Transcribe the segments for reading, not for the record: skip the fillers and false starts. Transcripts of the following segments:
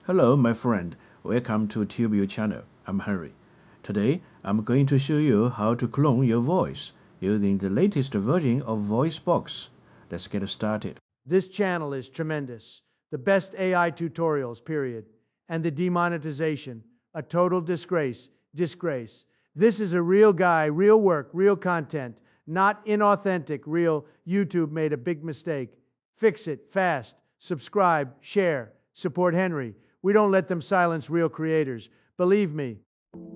Hello, my friend. Welcome to TubeU channel. I'm Henry. Today, I'm going to show you how to clone your voice using the latest version of VoiceBox. Let's get started. This channel is tremendous. The best AI tutorials, period. And the demonetization, a total disgrace. Disgrace. This is a real guy, real work, real content, not inauthentic, real. YouTube made a big mistake. Fix it fast. Subscribe, share, support Henry. We don't let them silence real creators. Believe me.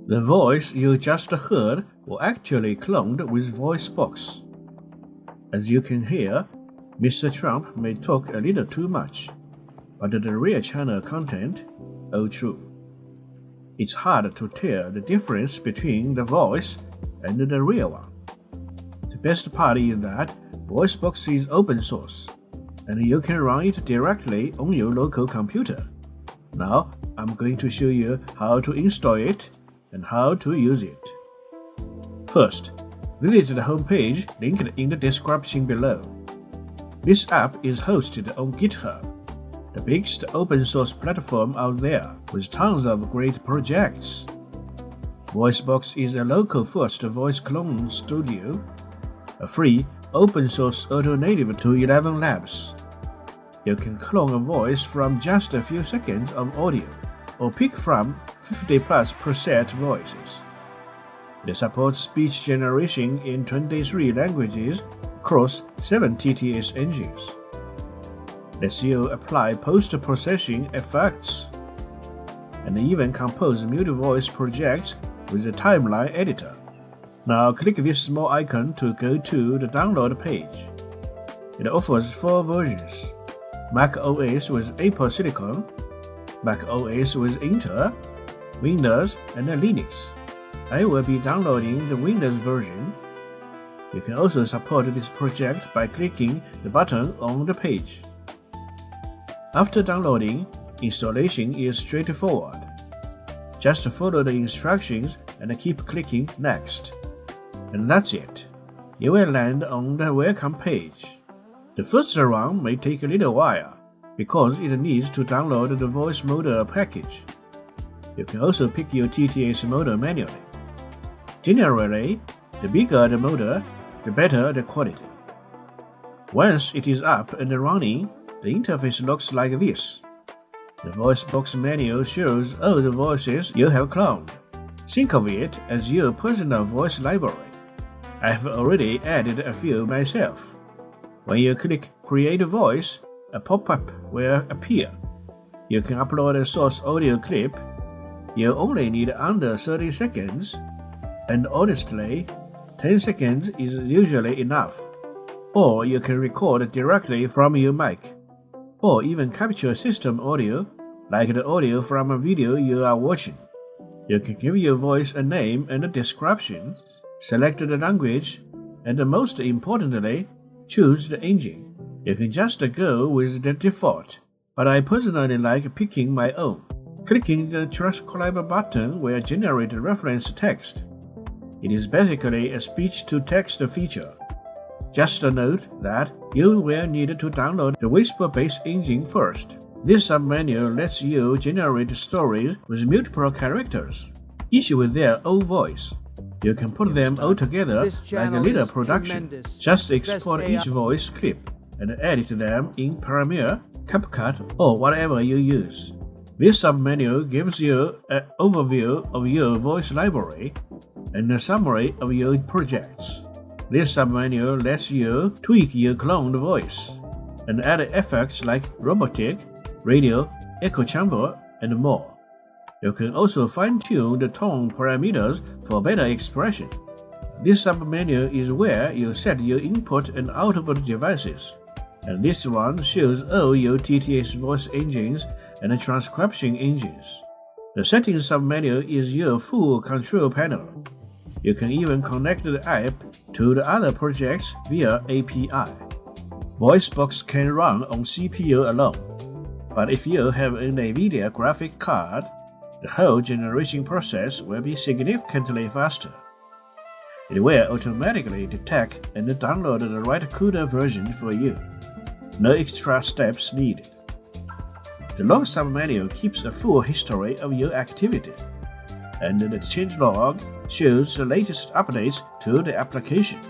The voice you just heard was actually cloned with VoiceBox. As you can hear, Mr. Trump may talk a little too much, but the real channel content, all true. It's hard to tell the difference between the voice and the real one. The best part is that VoiceBox is open source, and you can run it directly on your local computer. Now, I'm going to show you how to install it and how to use it. First, visit the homepage linked in the description below. This app is hosted on GitHub, the biggest open source platform out there with tons of great projects. VoiceBox is a local first voice clone studio, a free open source alternative to ElevenLabs. You can clone a voice from just a few seconds of audio, or pick from 50+ preset voices. It supports speech generation in 23 languages across 7 TTS engines. Lets you apply post-processing effects, and even compose multi-voice projects with a timeline editor. Now click this small icon to go to the download page. It offers 4 versions: macOS with Apple Silicon, macOS with Intel, Windows, and Linux. I will be downloading the Windows version. You can also support this project by clicking the button on the page. After downloading, installation is straightforward. Just follow the instructions and keep clicking Next. And that's it. You will land on the welcome page. The first run may take a little while, because it needs to download the voice model package. You can also pick your TTS model manually. Generally, the bigger the model, the better the quality. Once it is up and running, the interface looks like this. The VoiceBox menu shows all the voices you have cloned. Think of it as your personal voice library. I have already added a few myself. When you click Create Voice, a pop-up will appear. You can upload a source audio clip. You only need under 30 seconds, and honestly, 10 seconds is usually enough. Or you can record directly from your mic, or even capture system audio, like the audio from a video you are watching. You can give your voice a name and a description, select the language, and most importantly, choose the engine. You can just go with the default, but I personally like picking my own. Clicking the transcribe button will generate reference text. It is basically a speech-to-text feature. Just note that you will need to download the Whisper-based engine first. This submenu lets you generate stories with multiple characters, each with their own voice. You can put them all together like a little production. Tremendous. Just export each voice clip and edit them in Premiere, CapCut, or whatever you use. This submenu gives you an overview of your voice library and a summary of your projects. This submenu lets you tweak your cloned voice and add effects like Robotic, radio, echo chamber, and more. You can also fine-tune the tone parameters for better expression. This submenu is where you set your input and output devices, and this one shows all your TTS voice engines and transcription engines. The settings submenu is your full control panel. You can even connect the app to the other projects via API. VoiceBox can run on CPU alone, but if you have an NVIDIA graphic card, the whole generation process will be significantly faster. It will automatically detect and download the right CUDA version for you. No extra steps needed. The log submenu keeps a full history of your activity, and the changelog shows the latest updates to the application.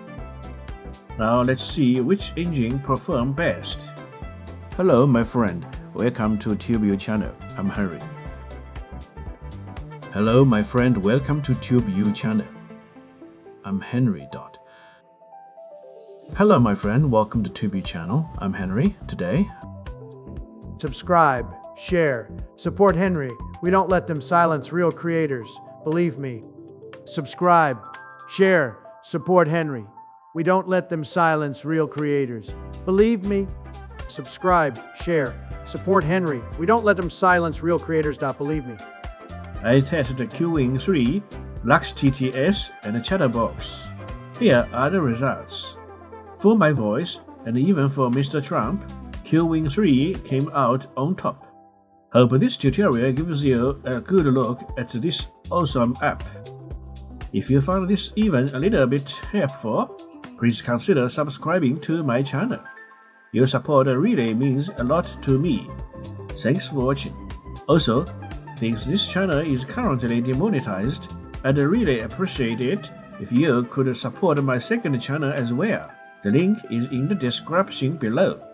Now let's see which engine performs best. Hello my friend, welcome to TubeU channel. I'm Henry. Hello my friend, welcome to TubeU channel. I'm Henry. Hello my friend, welcome to TubeU channel. I'm Henry. Today, Subscribe, share, support Henry. We don't let them silence real creators. Believe me. Subscribe, share, support Henry. We don't let them silence real creators. Believe me. Subscribe, share, support Henry. We don't let them silence real creators. Believe me. I tested the QWing 3, LuxTTS, and the ChatterBox. Here are the results. For my voice, and even for Mr. Trump, QWing 3 came out on top. Hope this tutorial gives you a good look at this awesome app. If you found this even a little bit helpful, please consider subscribing to my channel. Your support really means a lot to me. Thanks for watching. Also, since this channel is currently demonetized, I'd really appreciate it if you could support my second channel as well. The link is in the description below.